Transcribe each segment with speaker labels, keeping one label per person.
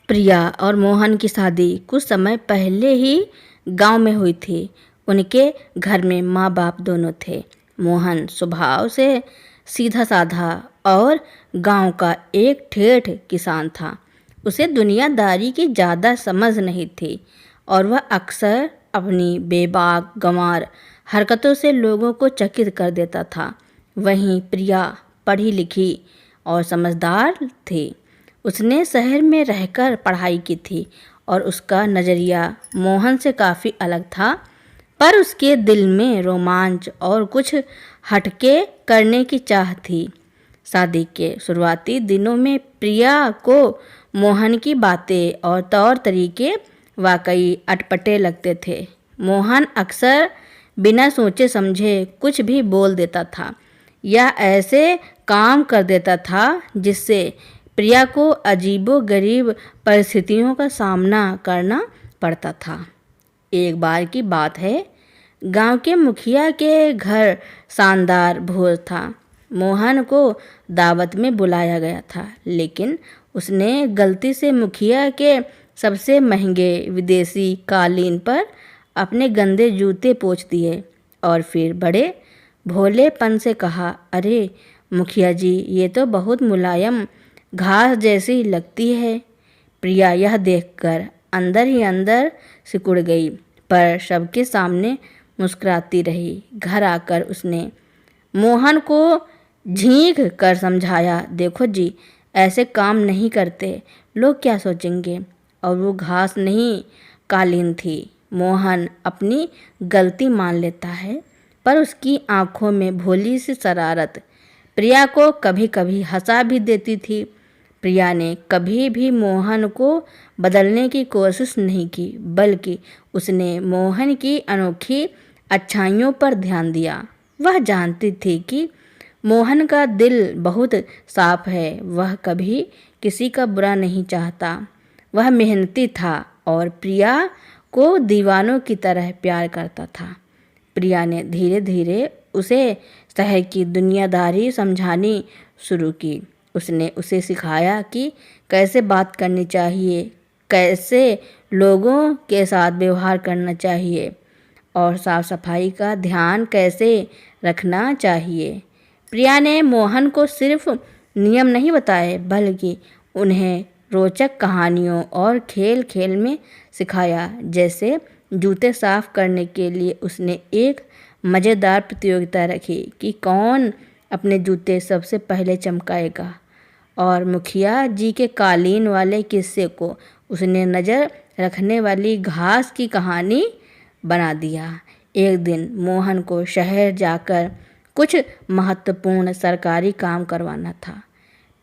Speaker 1: प्रिया और मोहन की शादी कुछ समय पहले ही गांव में हुई थी। उनके घर में माँ बाप दोनों थे। मोहन स्वभाव से सीधा साधा और गांव का एक ठेठ किसान था। उसे दुनियादारी की ज़्यादा समझ नहीं थी और वह अक्सर अपनी बेबाक गंवार हरकतों से लोगों को चकित कर देता था। वहीं प्रिया पढ़ी लिखी और समझदार थी। उसने शहर में रहकर पढ़ाई की थी और उसका नज़रिया मोहन से काफ़ी अलग था, पर उसके दिल में रोमांच और कुछ हटके करने की चाह थी। शादी के शुरुआती दिनों में प्रिया को मोहन की बातें और तौर तरीके वाकई अटपटे लगते थे। मोहन अक्सर बिना सोचे समझे कुछ भी बोल देता था या ऐसे काम कर देता था जिससे प्रिया को अजीबो-गरीब परिस्थितियों का सामना करना पड़ता था। एक बार की बात है, गांव के मुखिया के घर शानदार भोज था। मोहन को दावत में बुलाया गया था, लेकिन उसने गलती से मुखिया के सबसे महंगे विदेशी कालीन पर अपने गंदे जूते पोंछ दिए और फिर बड़े भोलेपन से कहा, अरे मुखिया जी, ये तो बहुत मुलायम घास जैसी लगती है। प्रिया यह देखकर अंदर ही अंदर सिकुड़ गई, पर सबके सामने मुस्कुराती रही। घर आकर उसने मोहन को झींक कर समझाया, देखो जी, ऐसे काम नहीं करते, लोग क्या सोचेंगे। और वो घास नहीं, कालीन थी। मोहन अपनी गलती मान लेता है, पर उसकी आंखों में भोली सी शरारत प्रिया को कभी कभी हंसा भी देती थी। प्रिया ने कभी भी मोहन को बदलने की कोशिश नहीं की, बल्कि उसने मोहन की अनोखी अच्छाइयों पर ध्यान दिया। वह जानती थी कि मोहन का दिल बहुत साफ है, वह कभी किसी का बुरा नहीं चाहता। वह मेहनती था और प्रिया को दीवानों की तरह प्यार करता था। प्रिया ने धीरे धीरे उसे शहर की दुनियादारी समझानी शुरू की। उसने उसे सिखाया कि कैसे बात करनी चाहिए, कैसे लोगों के साथ व्यवहार करना चाहिए और साफ सफाई का ध्यान कैसे रखना चाहिए। प्रिया ने मोहन को सिर्फ नियम नहीं बताए, बल्कि उन्हें रोचक कहानियों और खेल खेल में सिखाया। जैसे जूते साफ करने के लिए उसने एक मज़ेदार प्रतियोगिता रखी कि कौन अपने जूते सबसे पहले चमकाएगा, और मुखिया जी के कालीन वाले किस्से को उसने नज़र रखने वाली घास की कहानी बना दिया। एक दिन मोहन को शहर जाकर कुछ महत्वपूर्ण सरकारी काम करवाना था।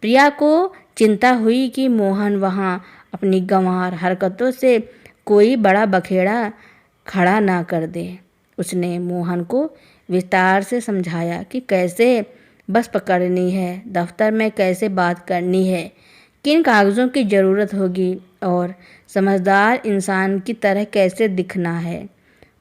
Speaker 1: प्रिया को चिंता हुई कि मोहन वहाँ अपनी गंवार हरकतों से कोई बड़ा बखेड़ा खड़ा ना कर दे। उसने मोहन को विस्तार से समझाया कि कैसे बस पकड़नी है, दफ्तर में कैसे बात करनी है, किन कागज़ों की ज़रूरत होगी और समझदार इंसान की तरह कैसे दिखना है।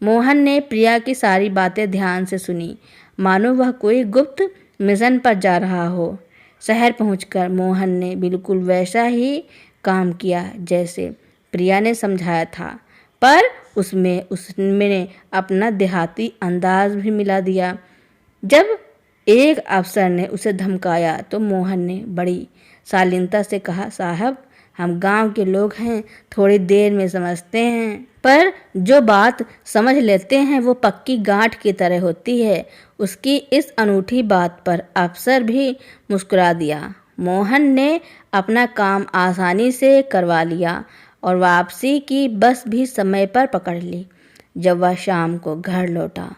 Speaker 1: मोहन ने प्रिया की सारी बातें ध्यान से सुनी, मानो वह कोई गुप्त मिशन पर जा रहा हो। शहर पहुंचकर मोहन ने बिल्कुल वैसा ही काम किया जैसे प्रिया ने समझाया था, पर उसमें अपना देहाती अंदाज भी मिला दिया। जब एक अफसर ने उसे धमकाया तो मोहन ने बड़ी शालीनता से कहा, साहब, हम गांव के लोग हैं, थोड़ी देर में समझते हैं, पर जो बात समझ लेते हैं वो पक्की गांठ की तरह होती है। उसकी इस अनूठी बात पर अफसर भी मुस्कुरा दिया। मोहन ने अपना काम आसानी से करवा लिया और वापसी की बस भी समय पर पकड़ ली। जब वह शाम को घर लौटा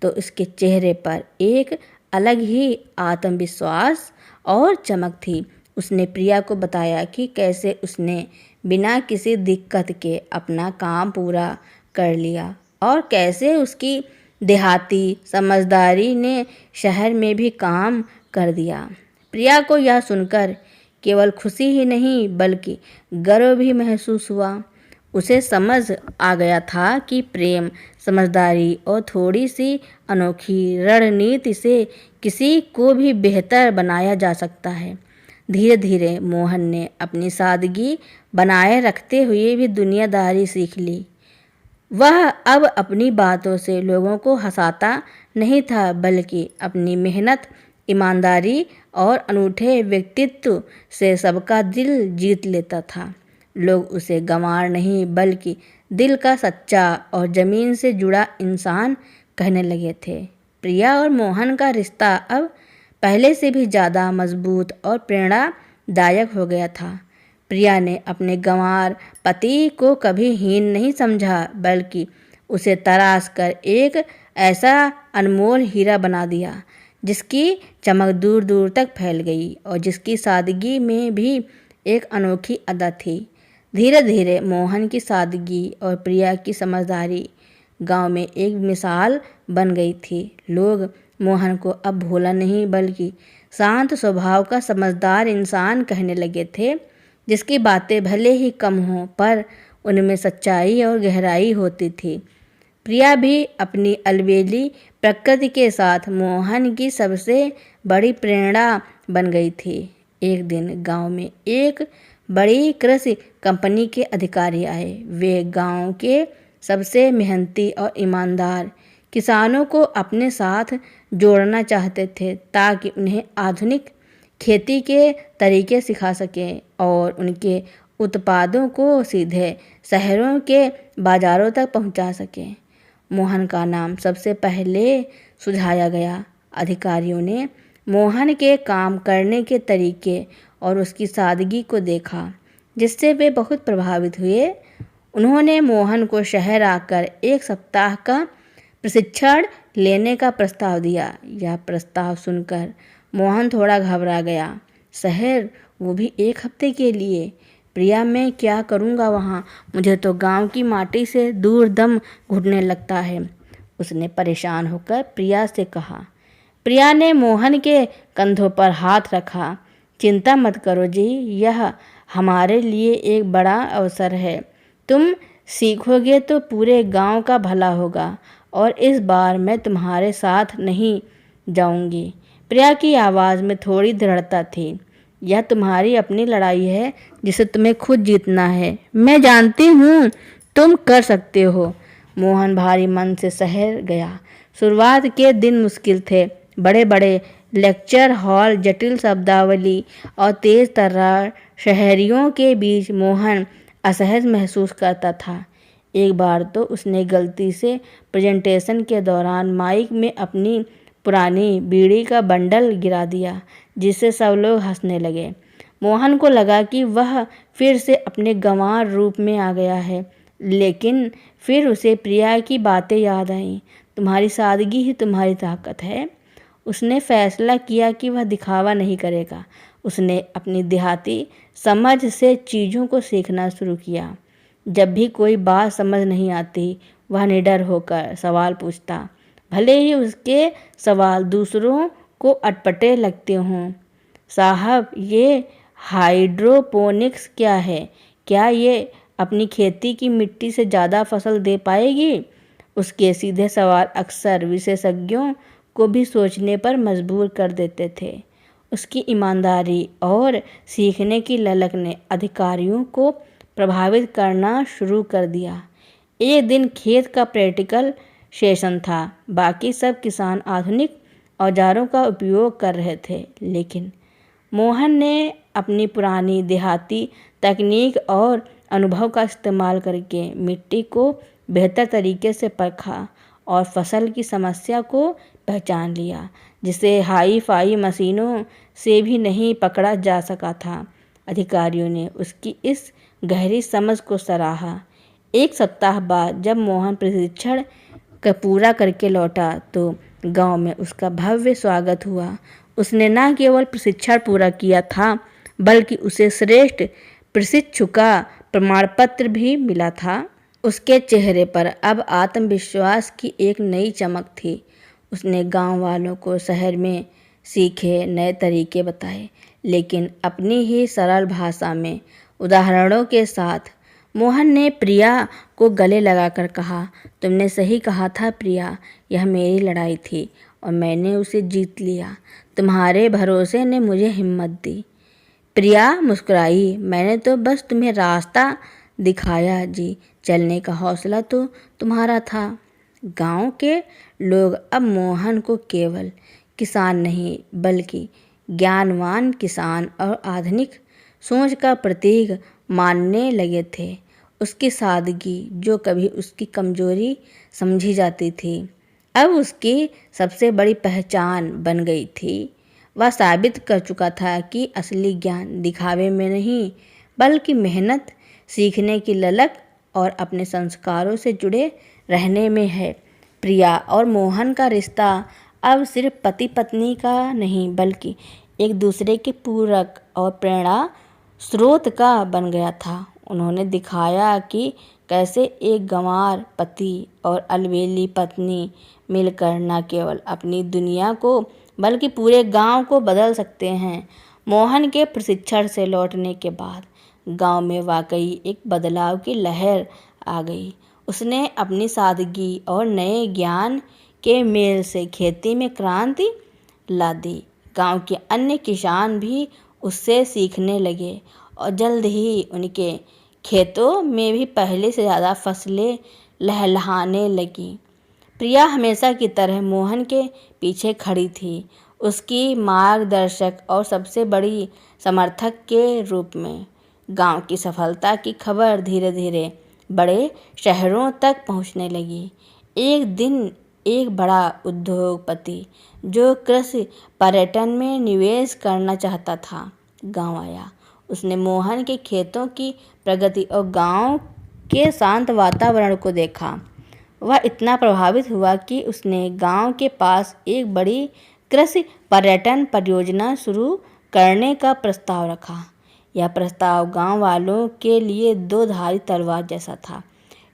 Speaker 1: तो उसके चेहरे पर एक अलग ही आत्मविश्वास और चमक थी। उसने प्रिया को बताया कि कैसे उसने बिना किसी दिक्कत के अपना काम पूरा कर लिया और कैसे उसकी देहाती समझदारी ने शहर में भी काम कर दिया। प्रिया को यह सुनकर केवल खुशी ही नहीं, बल्कि गर्व भी महसूस हुआ। उसे समझ आ गया था कि प्रेम, समझदारी और थोड़ी सी अनोखी रणनीति से किसी को भी बेहतर बनाया जा सकता है। धीरे धीरे मोहन ने अपनी सादगी बनाए रखते हुए भी दुनियादारी सीख ली। वह अब अपनी बातों से लोगों को हंसाता नहीं था, बल्कि अपनी मेहनत, ईमानदारी और अनूठे व्यक्तित्व से सबका दिल जीत लेता था। लोग उसे गंवार नहीं, बल्कि दिल का सच्चा और ज़मीन से जुड़ा इंसान कहने लगे थे। प्रिया और मोहन का रिश्ता अब पहले से भी ज़्यादा मजबूत और प्रेरणादायक हो गया था। प्रिया ने अपने गंवार पति को कभी हीन नहीं समझा, बल्कि उसे तराश कर एक ऐसा अनमोल हीरा बना दिया जिसकी चमक दूर दूर तक फैल गई और जिसकी सादगी में भी एक अनोखी अदा थी। धीरे धीरे मोहन की सादगी और प्रिया की समझदारी गांव में एक मिसाल बन गई थी। लोग मोहन को अब भोला नहीं, बल्कि शांत स्वभाव का समझदार इंसान कहने लगे थे, जिसकी बातें भले ही कम हों पर उनमें सच्चाई और गहराई होती थी। प्रिया भी अपनी अलबेली प्रकृति के साथ मोहन की सबसे बड़ी प्रेरणा बन गई थी। एक दिन गांव में एक बड़ी कृषि कंपनी के अधिकारी आए। वे गांव के सबसे मेहनती और ईमानदार किसानों को अपने साथ जोड़ना चाहते थे, ताकि उन्हें आधुनिक खेती के तरीके सिखा सकें और उनके उत्पादों को सीधे शहरों के बाज़ारों तक पहुंचा सकें। मोहन का नाम सबसे पहले सुझाया गया। अधिकारियों ने मोहन के काम करने के तरीके और उसकी सादगी को देखा, जिससे वे बहुत प्रभावित हुए। उन्होंने मोहन को शहर आकर 1 सप्ताह का प्रशिक्षण लेने का प्रस्ताव दिया। यह प्रस्ताव सुनकर मोहन थोड़ा घबरा गया। शहर, वो भी 1 हफ्ते के लिए? प्रिया, मैं क्या करूँगा वहाँ? मुझे तो गांव की माटी से दूर दम घुटने लगता है, उसने परेशान होकर प्रिया से कहा। प्रिया ने मोहन के कंधों पर हाथ रखा। चिंता मत करो जी, यह हमारे लिए एक बड़ा अवसर है। तुम सीखोगे तो पूरे गांव का भला होगा, और इस बार मैं तुम्हारे साथ नहीं जाऊंगी। प्रिया की आवाज़ में थोड़ी दृढ़ता थी। यह तुम्हारी अपनी लड़ाई है, जिसे तुम्हें खुद जीतना है। मैं जानती हूँ तुम कर सकते हो। मोहन भारी मन से शहर गया। शुरुआत के दिन मुश्किल थे। बड़े बड़े लेक्चर हॉल, जटिल शब्दावली और तेज तर्रार शहरियों के बीच मोहन असहज महसूस करता था। एक बार तो उसने गलती से प्रेजेंटेशन के दौरान माइक में अपनी पुरानी बीड़ी का बंडल गिरा दिया, जिससे सब लोग हंसने लगे। मोहन को लगा कि वह फिर से अपने गंवार रूप में आ गया है, लेकिन फिर उसे प्रिया की बातें याद आईं। तुम्हारी सादगी ही तुम्हारी ताकत है। उसने फैसला किया कि वह दिखावा नहीं करेगा। उसने अपनी देहाती समझ से चीज़ों को सीखना शुरू किया। जब भी कोई बात समझ नहीं आती, वह निडर होकर सवाल पूछता, भले ही उसके सवाल दूसरों को अटपटे लगते हों। साहब, ये हाइड्रोपोनिक्स क्या है? क्या ये अपनी खेती की मिट्टी से ज़्यादा फसल दे पाएगी? उसके सीधे सवाल अक्सर विशेषज्ञों को भी सोचने पर मजबूर कर देते थे। उसकी ईमानदारी और सीखने की ललक ने अधिकारियों को प्रभावित करना शुरू कर दिया। एक दिन खेत का प्रैक्टिकल सेशन था। बाकी सब किसान आधुनिक औजारों का उपयोग कर रहे थे, लेकिन मोहन ने अपनी पुरानी देहाती तकनीक और अनुभव का इस्तेमाल करके मिट्टी को बेहतर तरीके से परखा और फसल की समस्या को पहचान लिया, जिसे हाई फाई मशीनों से भी नहीं पकड़ा जा सका था। अधिकारियों ने उसकी इस गहरी समझ को सराहा। 1 सप्ताह बाद जब मोहन प्रशिक्षण का पूरा करके लौटा, तो गांव में उसका भव्य स्वागत हुआ। उसने न केवल प्रशिक्षण पूरा किया था, बल्कि उसे श्रेष्ठ प्रशिक्षु का प्रमाण पत्र भी मिला था। उसके चेहरे पर अब आत्मविश्वास की एक नई चमक थी। उसने गांव वालों को शहर में सीखे नए तरीके बताए, लेकिन अपनी ही सरल भाषा में, उदाहरणों के साथ। मोहन ने प्रिया को गले लगाकर कहा, तुमने सही कहा था प्रिया, यह मेरी लड़ाई थी और मैंने उसे जीत लिया। तुम्हारे भरोसे ने मुझे हिम्मत दी। प्रिया मुस्कुराई। मैंने तो बस तुम्हें रास्ता दिखाया जी, चलने का हौसला तो तुम्हारा था। गांव के लोग अब मोहन को केवल किसान नहीं बल्कि ज्ञानवान किसान और आधुनिक सोच का प्रतीक मानने लगे थे। उसकी सादगी जो कभी उसकी कमजोरी समझी जाती थी, अब उसकी सबसे बड़ी पहचान बन गई थी। वह साबित कर चुका था कि असली ज्ञान दिखावे में नहीं बल्कि मेहनत, सीखने की ललक और अपने संस्कारों से जुड़े रहने में है। प्रिया और मोहन का रिश्ता अब सिर्फ पति पत्नी का नहीं बल्कि एक दूसरे के पूरक और प्रेरणा स्रोत का बन गया था। उन्होंने दिखाया कि कैसे एक गंवार पति और अलबेली पत्नी मिलकर न केवल अपनी दुनिया को बल्कि पूरे गांव को बदल सकते हैं। मोहन के प्रशिक्षण से लौटने के बाद गांव में वाकई एक बदलाव की लहर आ गई। उसने अपनी सादगी और नए ज्ञान के मेल से खेती में क्रांति ला दी। गांव के अन्य किसान भी उससे सीखने लगे और जल्द ही उनके खेतों में भी पहले से ज़्यादा फसलें लहलहाने लगीं। प्रिया हमेशा की तरह मोहन के पीछे खड़ी थी, उसकी मार्गदर्शक और सबसे बड़ी समर्थक के रूप में। गांव की सफलता की खबर धीरे धीरे बड़े शहरों तक पहुंचने लगी। एक दिन एक बड़ा उद्योगपति जो कृषि पर्यटन में निवेश करना चाहता था, गांव आया। उसने मोहन के खेतों की प्रगति और गांव के शांत वातावरण को देखा। वह इतना प्रभावित हुआ कि उसने गांव के पास एक बड़ी कृषि पर्यटन परियोजना शुरू करने का प्रस्ताव रखा। यह प्रस्ताव गांव वालों के लिए दो धारी तलवार जैसा था।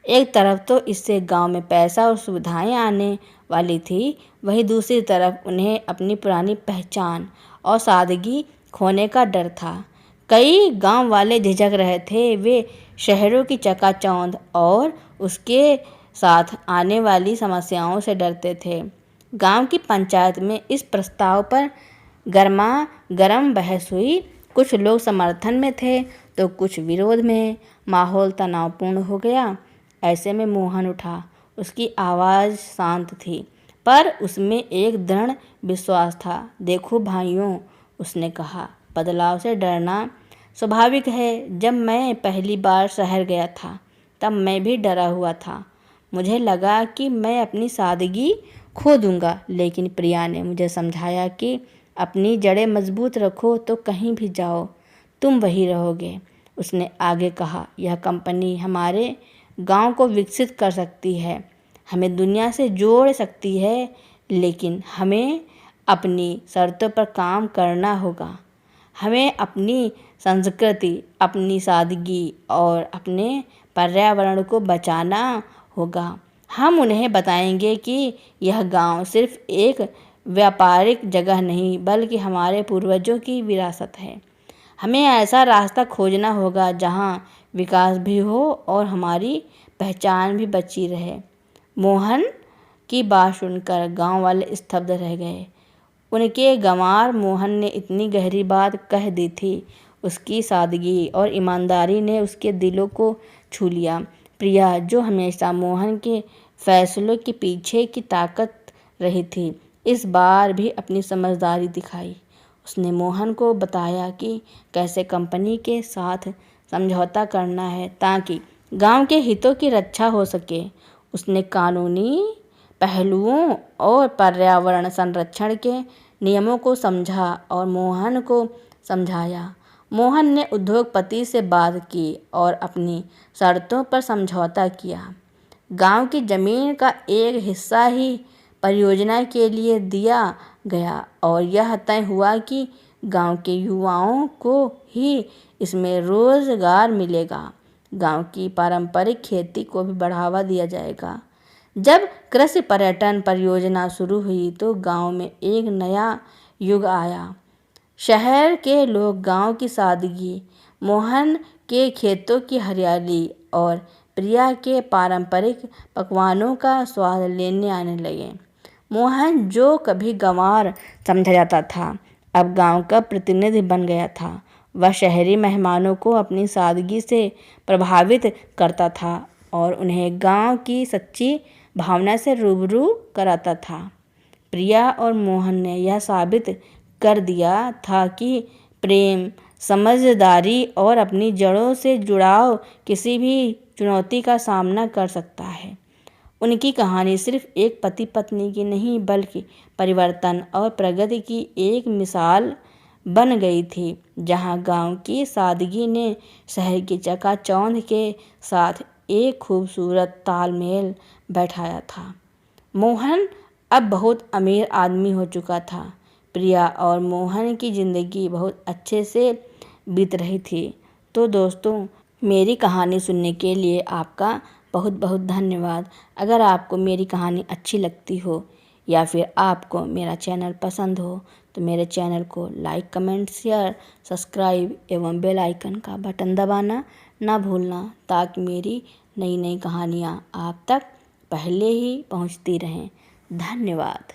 Speaker 1: एक तरफ तो इससे गांव में पैसा और सुविधाएं आने वाली थी, वहीं दूसरी तरफ उन्हें अपनी पुरानी पहचान और सादगी खोने का डर था। कई गांव वाले झिझक रहे थे, वे शहरों की चकाचौंध और उसके साथ आने वाली समस्याओं से डरते थे। गांव की पंचायत में इस प्रस्ताव पर गर्मा गर्म बहस हुई। कुछ लोग समर्थन में थे तो कुछ विरोध में। माहौल तनावपूर्ण हो गया। ऐसे में मोहन उठा। उसकी आवाज़ शांत थी पर उसमें एक दृढ़ विश्वास था। देखो भाइयों, उसने कहा, बदलाव से डरना स्वाभाविक है। जब मैं पहली बार शहर गया था तब मैं भी डरा हुआ था। मुझे लगा कि मैं अपनी सादगी खो दूंगा, लेकिन प्रिया ने मुझे समझाया कि अपनी जड़ें मजबूत रखो तो कहीं भी जाओ तुम वही रहोगे। उसने आगे कहा, यह कंपनी हमारे गांव को विकसित कर सकती है, हमें दुनिया से जोड़ सकती है, लेकिन हमें अपनी शर्तों पर काम करना होगा। हमें अपनी संस्कृति, अपनी सादगी और अपने पर्यावरण को बचाना होगा। हम उन्हें बताएंगे कि यह गांव सिर्फ एक व्यापारिक जगह नहीं बल्कि हमारे पूर्वजों की विरासत है। हमें ऐसा रास्ता खोजना होगा जहां विकास भी हो और हमारी पहचान भी बची रहे। मोहन की बात सुनकर गांव वाले स्तब्ध रह गए। उनके गंवार मोहन ने इतनी गहरी बात कह दी थी। उसकी सादगी और ईमानदारी ने उसके दिलों को छू लिया। प्रिया, जो हमेशा मोहन के फैसलों के पीछे की ताकत रही थी, इस बार भी अपनी समझदारी दिखाई। उसने मोहन को बताया कि कैसे कंपनी के साथ समझौता करना है ताकि गांव के हितों की रक्षा हो सके। उसने कानूनी पहलुओं और पर्यावरण संरक्षण के नियमों को समझा और मोहन को समझाया। मोहन ने उद्योगपति से बात की और अपनी शर्तों पर समझौता किया। गांव की जमीन का एक हिस्सा ही परियोजना के लिए दिया गया और यह तय हुआ कि गांव के युवाओं को ही इसमें रोजगार मिलेगा। गांव की पारंपरिक खेती को भी बढ़ावा दिया जाएगा। जब कृषि पर्यटन परियोजना शुरू हुई तो गांव में एक नया युग आया। शहर के लोग गांव की सादगी, मोहन के खेतों की हरियाली और प्रिया के पारंपरिक पकवानों का स्वाद लेने आने लगे। मोहन, जो कभी गंवार समझा जाता था, अब गांव का प्रतिनिधि बन गया था। वह शहरी मेहमानों को अपनी सादगी से प्रभावित करता था और उन्हें गांव की सच्ची भावना से रूबरू कराता था। प्रिया और मोहन ने यह साबित कर दिया था कि प्रेम, समझदारी और अपनी जड़ों से जुड़ाव किसी भी चुनौती का सामना कर सकता है। उनकी कहानी सिर्फ एक पति पत्नी की नहीं बल्कि परिवर्तन और प्रगति की एक मिसाल बन गई थी, जहां गांव की सादगी ने शहर की चकाचौंध के साथ एक खूबसूरत तालमेल बैठाया था। मोहन अब बहुत अमीर आदमी हो चुका था। प्रिया और मोहन की ज़िंदगी बहुत अच्छे से बीत रही थी। तो दोस्तों, मेरी कहानी सुनने के लिए आपका बहुत बहुत धन्यवाद। अगर आपको मेरी कहानी अच्छी लगती हो या फिर आपको मेरा चैनल पसंद हो तो मेरे चैनल को लाइक, कमेंट, शेयर, सब्सक्राइब एवं बेल आइकन का बटन दबाना ना भूलना, ताकि मेरी नई नई कहानियाँ आप तक पहले ही पहुँचती रहें। धन्यवाद।